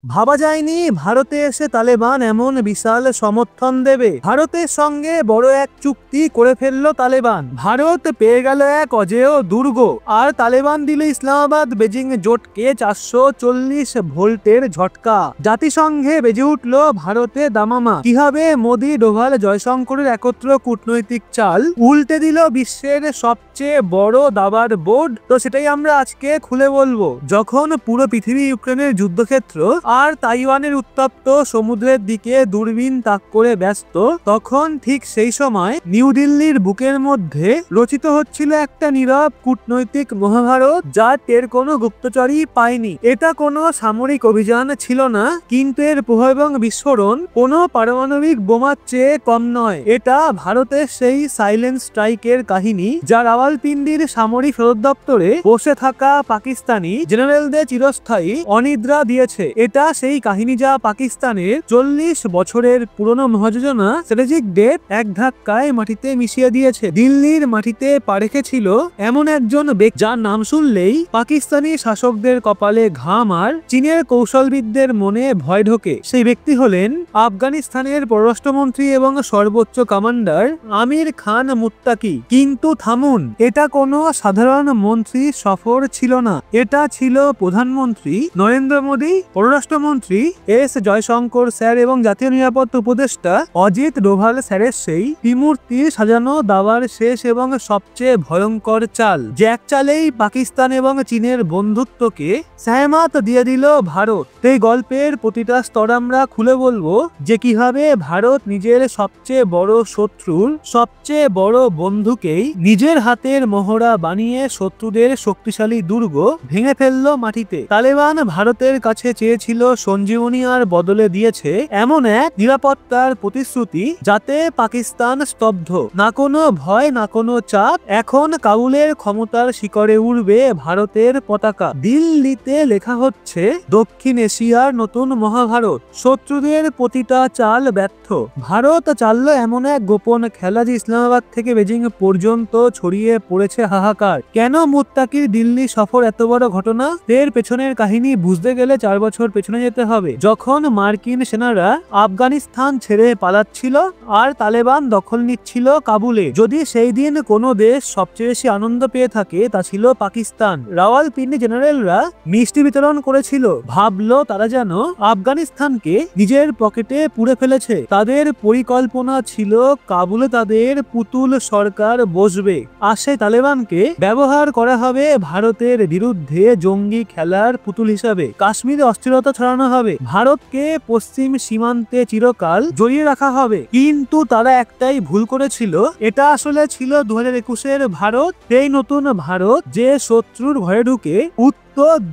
ভাবা যায়নি ভারতে এসে তালেবান এমন বিশাল সমর্থন দেবে। ভারতের সঙ্গে বড় এক চুক্তি করে ফেললো তালেবান। ভারত পেয়ে গেল এক অজেয় দুর্গ, আর তালেবান দিল ইসলামাবাদ বেজিং জোটকে 440 ভোল্টের ঝটকা। জাতিসংঘে বেজে উঠল ভারতে দামামা। কিভাবে মোদি ডোভাল জয়শঙ্করের একত্র কূটনৈতিক চাল উল্টে দিল বিশ্বের সবচেয়ে বড় দাবার বোর্ড। তো সেটাই আমরা আজকে খুলে বলবো। যখন পুরো পৃথিবী ইউক্রেনের যুদ্ধক্ষেত্র আর তাইওয়ানের উত্তপ্ত সমুদ্রের দিকে দূরবীন তাক করে ব্যস্ত, তখন ঠিক সেই সময় নিউ দিল্লির বুকের মধ্যে রচিত হচ্ছিল একটা নীরব কূটনৈতিক মহাভারত, যা টের কোনো গুপ্তচরই পায়নি। এটা কোনো সামরিক অভিযান ছিল না, কিন্তু এর প্রভাব এবং বিস্ফোরণ কোনো পারমাণবিক বোমার চেয়ে কম নয়। এটা ভারতের সেই সাইলেন্ট স্ট্রাইকের কাহিনী, যা রাওয়ালপিন্ডির সামরিক সদর দপ্তরে বসে থাকা পাকিস্তানি জেনারেলদের চিরস্থায়ী অনিদ্রা দিয়েছে। এটা সেই কাহিনী যা পাকিস্তানের 40 বছরের পুরনো মহাযোজনা স্ট্র্যাটেজিক ডেট এক ধাক্কায় মাটিতে মিশিয়ে দিয়েছে। দিল্লির মাটিতে পা রেখেছিল এমন একজন ব্যক্তি যার নাম শুনলেই পাকিস্তানি শাসকদের কপালে ঘাম আর চীনের কৌশলবিদদের মনে ভয় ঢোকে। সেই ব্যক্তি হলেন আফগানিস্তানের পররাষ্ট্রমন্ত্রী এবং সর্বোচ্চ কমান্ডার আমির খান মুত্তাকি। কিন্তু থামুন, এটা কোনো সাধারণ মন্ত্রী সফর ছিল না। এটা ছিল প্রধানমন্ত্রী নরেন্দ্র মোদী, পররাষ্ট্রমন্ত্রী এস জয়শঙ্কর স্যার এবং জাতীয় নিরাপত্তা উপদেষ্টা অজিত ডোভাল স্যারের সেই ত্রিমূর্তি সাজানো দাবার শেষ এবং সবচেয়ে ভয়ঙ্কর চাল, যে এক চালেই পাকিস্তান এবং চীনের বন্ধুত্বকে সায়মাত দিয়ে দিল ভারত। এই গল্পের প্রতিটা স্তর আমরা খুলে বলবো, যে কিভাবে ভারত নিজের সবচেয়ে বড় শত্রুর সবচেয়ে বড় বন্ধুকেই নিজের হাতের মহড়া বানিয়ে শত্রুদের শক্তিশালী দুর্গ ভেঙে ফেললো মাটিতে। তালেবান ভারতের কাছে চেয়েছিল সঞ্জীবনী, আর বদলে দিয়েছে এমন এক নিরাপত্তার প্রতিশ্রুতি যাতে পাকিস্তান স্তব্ধ। না কোনো ভয়, না কোনো চাপ। এখন কাবুলের ক্ষমতার শিখরে উড়বে ভারতের পতাকা। দিল্লিতে লেখা হচ্ছে দক্ষিণ এশিয়ার নতুন মহাভারত। শত্রুদের প্রতিটা চাল ব্যর্থ। ভারত চাললো এমন এক গোপন খেলা, যে ইসলামাবাদ থেকে বেজিং পর্যন্ত ছড়িয়ে পড়েছে হাহাকার। কেন মুত্তাকির দিল্লি সফর এত বড় ঘটনা? এর পেছনের কাহিনী বুঝতে গেলে 4 বছর পেছনে যেতে হবে, যখন মার্কিন সেনারা আফগানিস্তান ছেড়ে পালাচ্ছিল আর তালেবান দখল নিচ্ছিল কাবুলে। যদি সেই দিন কোনো দেশ সবচেয়ে বেশি আনন্দ পেয়ে থাকে, তা ছিল পাকিস্তান। রাওয়ালপিন্ডি জেনারেলরা মিষ্টি বিতরণ করেছিল, ভাবলো তারা যেন আফগানিস্তানকে নিজের পকেটে পুরে ফেলেছে। তাদের পরিকল্পনা ছিল কাবুলে তাদের পুতুল সরকার বসবে, আর সেই তালেবানকে ব্যবহার করা হবে ভারতের বিরুদ্ধে জঙ্গি খেলার পুতুল হিসাবে। কাশ্মীরে অস্থিরতা ছড়ানো হবে, ভারতকে পশ্চিম সীমান্তে চিরকাল জড়িয়ে রাখা হবে। কিন্তু তারা একটাই ভুল করেছিল। এটা আসলে ছিল 2021-এর ভারত, সেই নতুন ভারত যে শত্রুর ভয়ে ঢুকে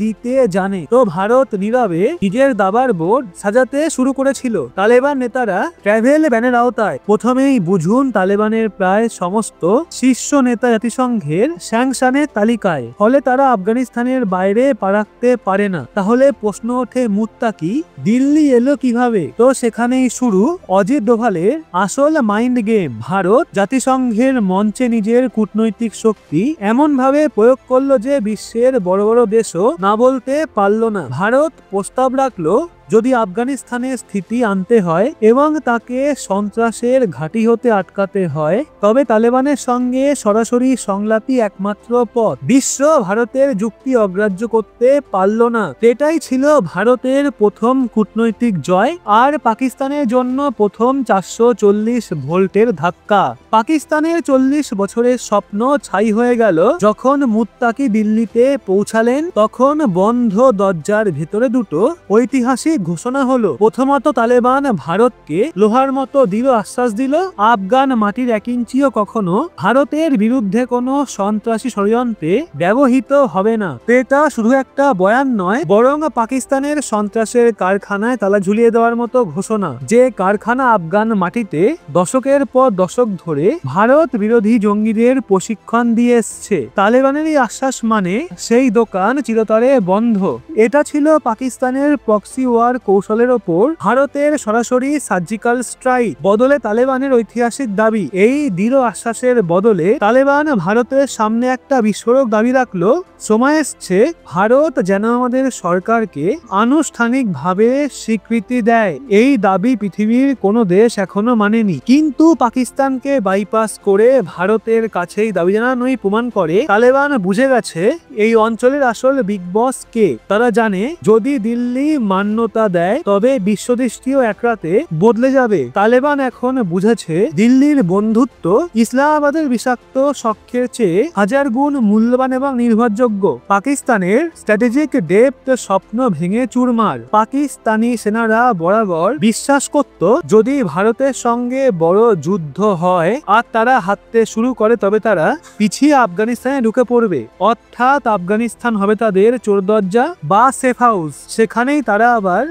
দিতে জানে। তো ভারত নীরবে নিজের দাবার বোর্ড সাজাতে শুরু করেছিল। তালেবান নেতারা ট্রাভেল ব্যানের আওতায়। প্রথমেই বুঝুন, তালেবানের প্রায় সমস্ত শীর্ষ নেতা জাতিসংঘের স্যাংশনের তালিকায়, ফলে তারা আফগানিস্তানের বাইরে পা রাখতে পারে না। তাহলে প্রশ্ন ওঠে, মুত্তাকি দিল্লি এলো কিভাবে? তো সেখানেই শুরু অজিত ডোভালের আসল মাইন্ড গেম। ভারত জাতিসংঘের মঞ্চে নিজের কূটনৈতিক শক্তি এমন ভাবে প্রয়োগ করলো যে বিশ্বের বড় বড় দেশ না বলতে পারলো না। ভারত প্রস্তাব রাখলো, যদি আফগানিস্তানের স্থিতি আনতে হয় এবং তাকে সন্ত্রাসের ঘাঁটি হতে আটকাতে হয়, তবে তালেবানের সঙ্গে সরাসরি সংলাপই একমাত্র পথ। বিশ্ব ভারতের যুক্তি অগ্রাহ্য করতে পারল না। এটাই ছিল ভারতের প্রথম কূটনৈতিক জয়, আর পাকিস্তানের জন্য প্রথম 440 ভোল্টের ধাক্কা। পাকিস্তানের 40 বছরের স্বপ্ন ছাই হয়ে গেল যখন মুত্তাকি দিল্লিতে পৌঁছালেন। তখন বন্ধ দরজার ভেতরে দুটো ঐতিহাসিক ঘোষণা হলো। প্রথমত, তালেবান ভারতকে লোহার মতো দৃঢ় আশ্বাস দিল, আফগান মাটির 1 ইঞ্চিও কখনো ভারতের বিরুদ্ধে কোনো সন্ত্রাসী ষড়যন্ত্রে ব্যবহৃত হবে না। এটা শুধু একটা বয়ান নয়, বরং পাকিস্তানের সন্ত্রাসের কারখানায় তালা ঝুলিয়ে দেওয়ার মতো ঘোষণা, যে কারখানা আফগান মাটিতে দশকের পর দশক ধরে ভারত বিরোধী জঙ্গিদের প্রশিক্ষণ দিয়ে এসছে। তালেবানের এই আশ্বাস মানে সেই দোকান চিরতরে বন্ধ। এটা ছিল পাকিস্তানের প্রক্সি ওয়ার হওয়ার কৌশলের ওপর ভারতের সরাসরি সার্জিক্যাল স্ট্রাইক বদলে তালেবানের ঐতিহাসিক দাবি। এই দৃঢ় আশ্বাসের বদলে তালেবান ভারতের সামনে একটা বিস্ফোরক দাবি রাখলো, সময় এসছে ভারত যেন আমাদের সরকারকে আনুষ্ঠানিকভাবে স্বীকৃতি দেয়। এই দাবি পৃথিবীর কোনো দেশ এখনো মানেনি, কিন্তু পাকিস্তানকে বাইপাস করে ভারতের কাছেই দাবি জানানোই প্রমাণ করে তালেবান বুঝে গেছে এই অঞ্চলের আসল বিগ বস কে। তারা জানে যদি দিল্লি মান্যতা দেয় তবে বিশ্বদৃষ্টিও এক রাতে বদলে যাবে। তালেবান এখন বুঝেছে দিল্লির বন্ধুত্ব ইসলামাবাদের বিষাক্ত শখের চেয়ে হাজার গুণ মূল্যবান এবং নির্ভরযোগ্য। পাকিস্তানের স্ট্র্যাটেজিক ডেপথ স্বপ্ন ভেঙে চুরমার। পাকিস্তানি সেনারা বরাবর বিশ্বাস করত যদি ভারতের সঙ্গে বড় যুদ্ধ হয় আর তারা হাঁটতে শুরু করে তবে তারা পিছিয়ে আফগানিস্তানে ঢুকে পড়বে, অর্থাৎ আফগানিস্তান হবে তাদের চোরদরজা বা সেফ হাউস। সেখানেই তারা আবার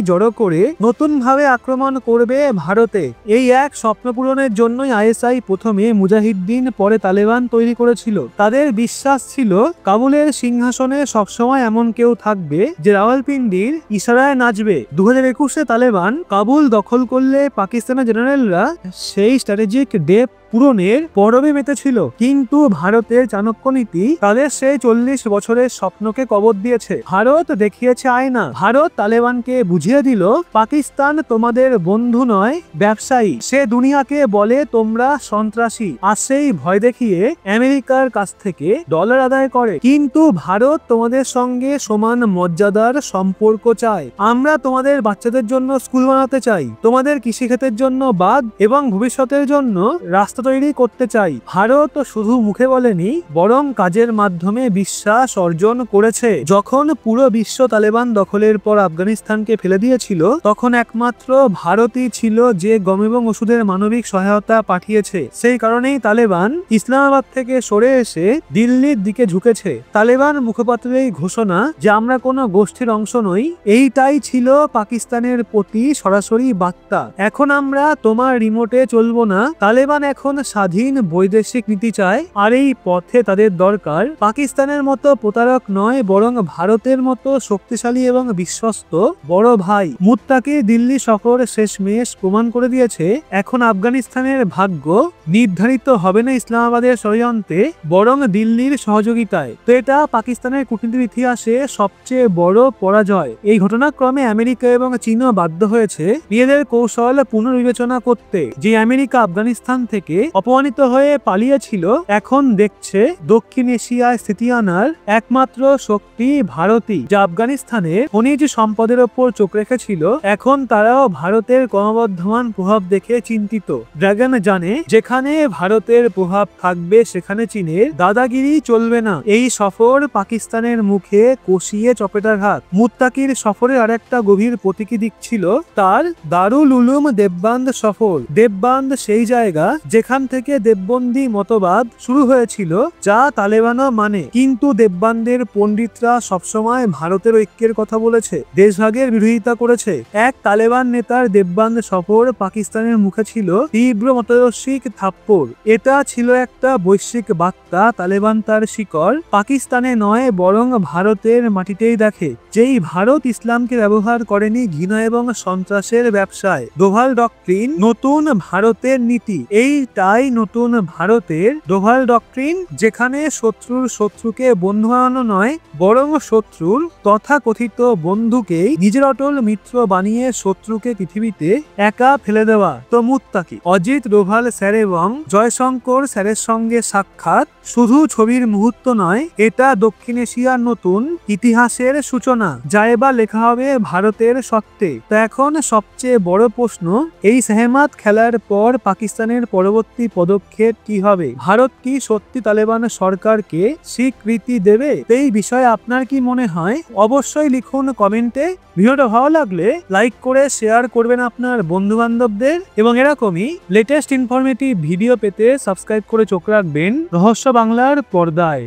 জড়ো করে নতুন ভাবে আক্রমণ করবে ভারতে। এই এক স্বপ্ন পূরণের জন্যই আইএসআই প্রথমে মুজাহিদ্দিন পরে তালেবান তৈরি করেছিল। তাদের বিশ্বাস ছিল কাবুলের সিংহাসনে সবসময় এমন কেউ থাকবে যে রাওয়ালপিন্ডির ইশারায় নাচবে। 2021-এ তালেবান কাবুল দখল করলে পাকিস্তানের জেনারেলরা সেই স্ট্র্যাটেজিক ডেপ পূরণের পরবে মেতেছিল, কিন্তু ভারতের চাণক্য নীতি তাদের সেই 40 বছরের স্বপ্নকে কবর দিয়েছে। ভারত দেখিয়েছে আয়না। ভারত তালেবানকে বুঝিয়ে দিল পাকিস্তান তোমাদের বন্ধু নয়, ব্যবসায়ী। সে দুনিয়াকে বলে তোমরা সন্ত্রাসী, আর সেই ভয় দেখিয়ে আমেরিকার কাছ থেকে ডলার আদায় করে। কিন্তু ভারত তোমাদের সঙ্গে সমান মর্যাদার সম্পর্ক চায়। আমরা তোমাদের বাচ্চাদের জন্য স্কুল বানাতে চাই, তোমাদের কৃষিক্ষেতের জন্য বাঁধ এবং ভবিষ্যতের জন্য রাস্তা তৈরি করতে চাই। ভারত শুধু মুখে বলেনি, বরং কাজের মাধ্যমে বিশ্বাস অর্জন করেছে। যখন পুরো বিশ্ব তালেবান দখলের পর আফগানিস্তানকে ফেলে দিয়েছিল তখন একমাত্র ভারতই ছিল যে গম এবং ওষুধের মানবিক সহায়তা পাঠিয়েছে। সেই কারণেই তালেবান ইসলামাবাদ থেকে সরে এসে দিল্লির দিকে ঝুঁকেছে। তালেবান মুখপাত্রের এই ঘোষণা যে আমরা কোনো গোষ্ঠীর অংশ নই, এইটাই ছিল পাকিস্তানের প্রতি সরাসরি বার্তা। এখন আমরা তোমার রিমোটে চলবো না। তালেবান এখন স্বাধীন বৈদেশিক নীতি চায়, আর এই পথে তাদের দরকার পাকিস্তানের মতো প্রতারক নয়, বরং ভারতের মতো শক্তিশালী এবং বিশ্বস্ত বড় ভাই। মুত্তাকি দিল্লি সফর শেষমেশ প্রমাণ করে দিয়েছে এখন আফগানিস্তানের ভাগ্য নির্ধারিত হবে না ইসলামাবাদের ষড়যন্ত্রে, বরং দিল্লির সহযোগিতায়। তো এটা পাকিস্তানের কূটনীতির ইতিহাসে সবচেয়ে বড় পরাজয়। এই ঘটনাক্রমে আমেরিকা এবং চীনও বাধ্য হয়েছে নিজেদের কৌশল পুনর্বিবেচনা করতে। যে আমেরিকা আফগানিস্তান থেকে অপমানিত হয়ে পালিয়েছিল এখন দেখছে দক্ষিণ এশিয়ায় স্থিতি আনার একমাত্র শক্তি ভারতই। যা আফগানিস্তানের খনিজ সম্পদের ওপর চোখ রেখেছিল, এখন তারাও ভারতের ক্রমবর্ধমান প্রভাব দেখে চিন্তিত। ড্রাগন জানে যেখানে ভারতের প্রভাব থাকবে সেখানে চীনের দাদাগিরি চলবে না। এই সফর পাকিস্তানের মুখে কষিয়ে চপেটাঘাত। মুত্তাকির সফরের আরেকটা গভীর প্রতীকী দিক ছিল তার দারুল উলুম দেববান্ধ সফর। দেববান্ধ সেই জায়গা যেখান থেকে দেববন্দি মতবাদ শুরু হয়েছিল, যা তালেবানও মানে। কিন্তু দেববান্ধের পণ্ডিতরা সবসময় ভারতের ঐক্যের কথা বলেছে, দেশভাগের বিরোধিতা করেছে। এক তালেবান নেতার দেববান্ধ সফর পাকিস্তানের মুখে ছিল তীব্র মতাদর্শিক থাপ্পড়। এটা ছিল একটা বৈশ্বিক বার্তা। তালেবান তার শিকড় পাকিস্তানে নয়, বরং ভারতের মাটিতেই দেখে। যেই ভারত ইসলামকে ব্যবহার করেনি ঘৃণা এবং সন্ত্রাসের ব্যবসায়। ডোভাল ডক্ট্রিন নতুন ভারতের নীতি। এইটাই নতুন ভারতের ডোভাল ডক্ট্রিন, যেখানে শত্রুর শত্রুকে বন্ধু বানানো নয়, বরং শত্রুর তথাকথিত বন্ধুকেই নিজের অটল মিত্র বানিয়ে শত্রুকে পৃথিবীতে একা ফেলে দেওয়া। তো মুত্তাকি, অজিত ডোভাল স্যার এবং জয়শঙ্কর স্যারের সঙ্গে সাক্ষাৎ শুধু ছবির মুহূর্ত নয়, এটা দক্ষিণ এশিয়ার নতুন ইতিহাসের সূচনা, যা এবার লেখা হবে ভারতের সত্ত্বে। তো এখন সবচেয়ে বড় প্রশ্ন, এই সেহমাত খেলার পর পাকিস্তানের পরবর্তী পদক্ষেপ কি হবে? ভারত কি সত্যি তালেবান সরকারকে স্বীকৃতি দেবে? এই বিষয়ে আপনার কি মনে হয় অবশ্যই লিখুন কমেন্টে। ভিডিওটা ভালো লাগলে লাইক করে শেয়ার করবেন আপনার বন্ধু বান্ধবদের, এবং এরকমই লেটেস্ট ইনফরমেটিভ ভিডিও পেতে সাবস্ক্রাইব করে চোখ রাখবেন রহস্য বাংলার পর্দায়।